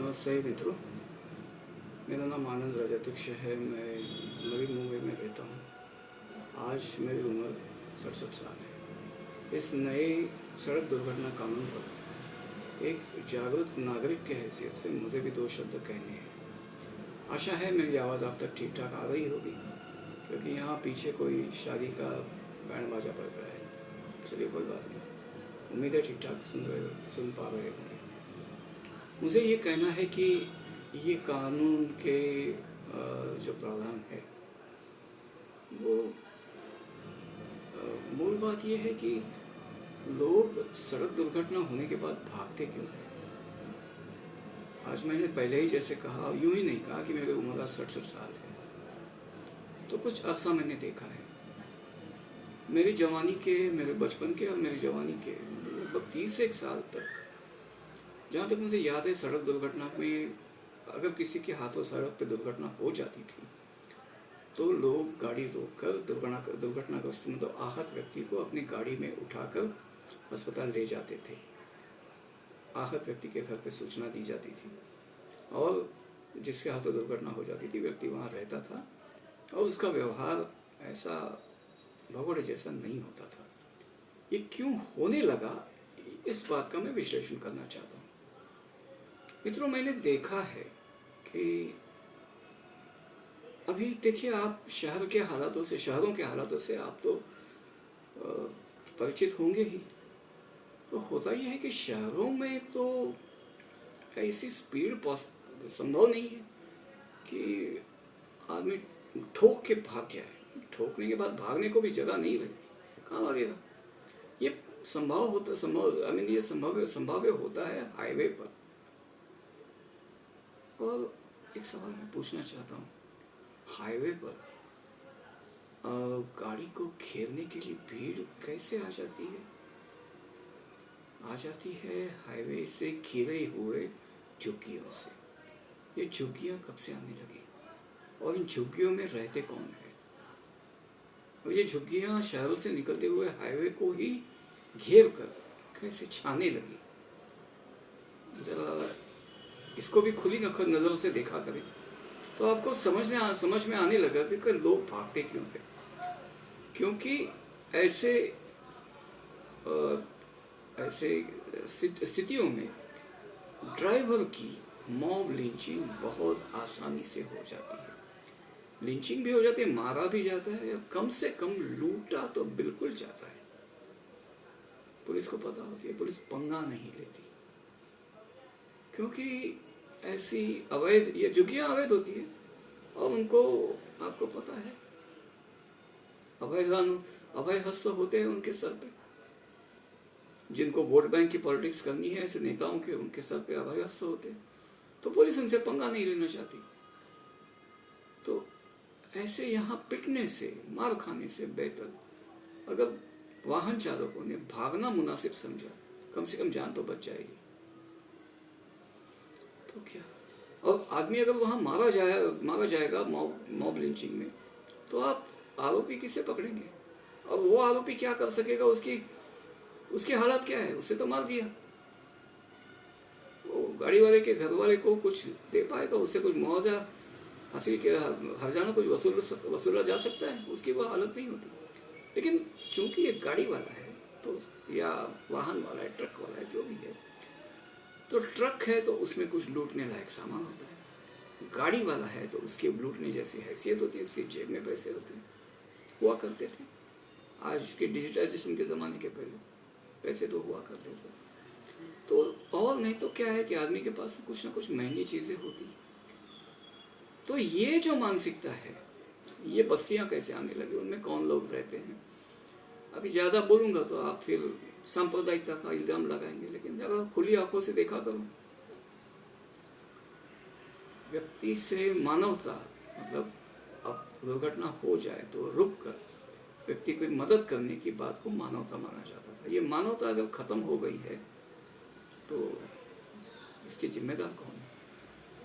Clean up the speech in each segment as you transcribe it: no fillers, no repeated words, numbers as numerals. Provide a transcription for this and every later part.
नमस्ते मित्रों, मेरा नाम आनंद राजाध्यक्ष है। मैं नवी मुंबई में रहता हूँ। आज मेरी उम्र 67 साल है। इस नए सड़क दुर्घटना कानून पर एक जागरूक नागरिक के हैसियत से मुझे भी 2 शब्द कहने हैं। आशा है मेरी आवाज़ आप तक ठीक ठाक आ गई होगी, क्योंकि यहाँ पीछे कोई शादी का बैंड बाजा बज रहा है। चलिए कोई बात नहीं, उम्मीद है ठीक ठाक सुन पा रहे होंगे। मुझे ये कहना है कि ये कानून के जो प्रावधान है वो मूल बात ये है कि लोग सड़क दुर्घटना होने के बाद भागते क्यों हैं। आज मैंने पहले ही जैसे कहा, यूं ही नहीं कहा कि मेरी उम्र 67 साल है, तो कुछ अरसा मैंने देखा है। मेरी जवानी के, मेरे बचपन के और मेरी जवानी के लगभग 30 साल तक, जहाँ तक मुझे याद है, सड़क दुर्घटना में अगर किसी के हाथों सड़क पर दुर्घटना हो जाती थी तो लोग गाड़ी रोककर दुर्घटनाग्रस्त मतलब आहत व्यक्ति को अपनी गाड़ी में उठाकर अस्पताल ले जाते थे। आहत व्यक्ति के घर पे सूचना दी जाती थी और जिसके हाथों दुर्घटना हो जाती थी व्यक्ति वहाँ रहता था और उसका व्यवहार ऐसा भगोड़े जैसा नहीं होता था। ये क्यों होने लगा, इस बात का मैं विश्लेषण करना चाहता हूँ। मित्रों, मैंने देखा है कि अभी देखिए, आप शहरों के हालातों से आप तो परिचित होंगे ही। तो होता यह है कि शहरों में तो ऐसी स्पीड संभव नहीं है कि आदमी ठोक के भाग जाए। ठोकने के बाद भागने को भी जगह नहीं रहती, कहाँ भागेगा। ये संभाव्य होता है हाईवे पर। और एक सवाल मैं पूछना चाहता हूँ, हाईवे पर गाड़ी को घेरने के लिए भीड़ कैसे आ जाती है? हाईवे से घिरे हुए झुग्गियों से। ये झुग्गियाँ कब से आने लगी और इन झुग्गियों में रहते कौन है? और ये झुग्गियाँ शहरों से निकलते हुए हाईवे को ही घेर कर कैसे छाने लगी? जरा इसको भी खुली नज़रों से देखा करें तो आपको समझ में आने लगा कि लोग भागते क्यों हैं। क्योंकि ऐसे स्थितियों में ड्राइवर की मॉब लिंचिंग बहुत आसानी से हो जाती है। लिंचिंग भी हो जाती है, मारा भी जाता है, या कम से कम लूटा तो बिल्कुल जाता है। पुलिस को पता होती है, पुलिस पंगा नहीं लेती, क्योंकि ऐसी ये झुग्गियाँ अवैध होती है और उनको, आपको पता है, अभय हस्त होते हैं उनके सर पे। जिनको वोट बैंक की पॉलिटिक्स करनी है, ऐसे नेताओं के, उनके सर पे अभय हस्त होते हैं, तो पुलिस उनसे पंगा नहीं लेना चाहती। तो ऐसे यहाँ पिटने से, मार खाने से बेहतर अगर वाहन चालकों ने भागना मुनासिब समझा, कम से कम जान तो बच जाएगी। तो क्या, और आदमी अगर वहाँ मारा जाएगा मॉब लिंचिंग में, तो आप आरोपी किसे पकड़ेंगे? और वो आरोपी क्या कर सकेगा? उसकी हालत क्या है? उसे तो मार दिया। वो गाड़ी वाले के घर वाले को कुछ दे पाएगा? उससे कुछ मुआवजा हासिल किया, हर्जाना कुछ वसूला जा सकता है? उसकी वो हालत नहीं होती। लेकिन चूंकि ये गाड़ी वाला है, तो या वाहन वाला है, ट्रक वाला है, जो भी है, तो ट्रक है तो उसमें कुछ लूटने लायक सामान होता है। गाड़ी वाला है तो उसके लूटने जैसी हैसियत होती है, उसकी जेब में पैसे होते हैं, हुआ करते थे। आज के डिजिटाइजेशन के ज़माने के पहले पैसे तो हुआ करते थे। तो और नहीं तो क्या है कि आदमी के पास कुछ ना कुछ महंगी चीज़ें होती। तो ये जो मानसिकता है, ये बस्तियाँ कैसे आने लगी, उनमें कौन लोग रहते हैं? अभी ज़्यादा बोलूँगा तो आप फिर सांप्रदायिकता का इल्ज़ाम लगाएंगे, लेकिन ज़रा खुली आंखों से देखा करो। व्यक्ति से मानवता, मतलब अब दुर्घटना हो जाए तो रुक कर व्यक्ति को मदद करने की बात को मानवता माना जाता था। ये मानवता अगर ख़त्म हो गई है तो इसके जिम्मेदार कौन है?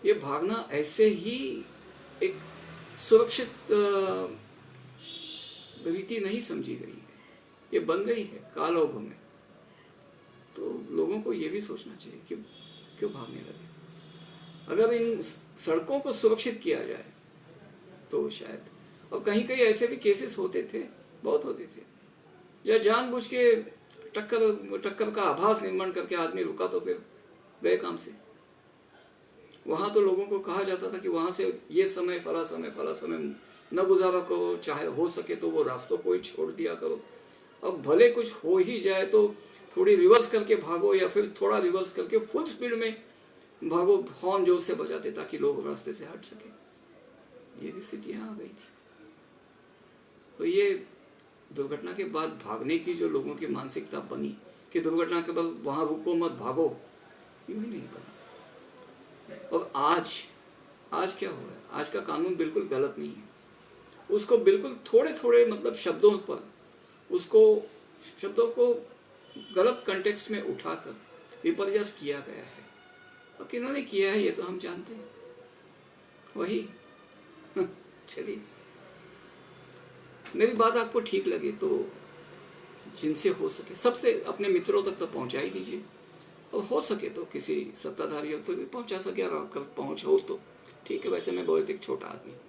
ये भागना ऐसे ही एक सुरक्षित रीति नहीं समझी गई है, ये बन गई है कालों में। तो लोगों को ये भी सोचना चाहिए कि क्यों भागने लगे। अगर इन सड़कों को सुरक्षित किया जाए तो शायद, और कहीं कहीं ऐसे भी केसेस होते थे, बहुत होते थे, जहाँ जानबूझ के टक्कर का आभास निर्माण करके आदमी रुका तो फिर गए काम से। वहाँ तो लोगों को कहा जाता था कि वहाँ से ये समय फला समय न गुजारा करो, चाहे हो सके तो वो रास्तों को ही छोड़ दिया करो। अब भले कुछ हो ही जाए तो थोड़ी रिवर्स करके भागो, या फिर थोड़ा रिवर्स करके फुल स्पीड में भागो, हॉर्न जोर से बजाते ताकि लोग रास्ते से हट सके। ये भी स्थितियाँ आ गई थी। तो ये दुर्घटना के बाद भागने की जो लोगों की मानसिकता बनी कि दुर्घटना के बाद वहाँ रुको मत भागो, यूँ ही नहीं बना। और आज क्या हुआ है, आज का कानून बिल्कुल गलत नहीं है। उसको बिल्कुल थोड़े थोड़े मतलब शब्दों पर, शब्दों को गलत कंटेक्स्ट में उठाकर विपर्यास किया गया है। और किन्होंने किया है ये तो हम जानते हैं, वही चलिए, मेरी बात आपको ठीक लगी तो जिनसे हो सके सबसे अपने मित्रों तक तो पहुंचा ही दीजिए, और हो सके तो किसी सत्ताधारियों तक भी पहुंचा सके, और अगर पहुंच हो तो ठीक है। वैसे मैं बहुत एक छोटा आदमी हूँ।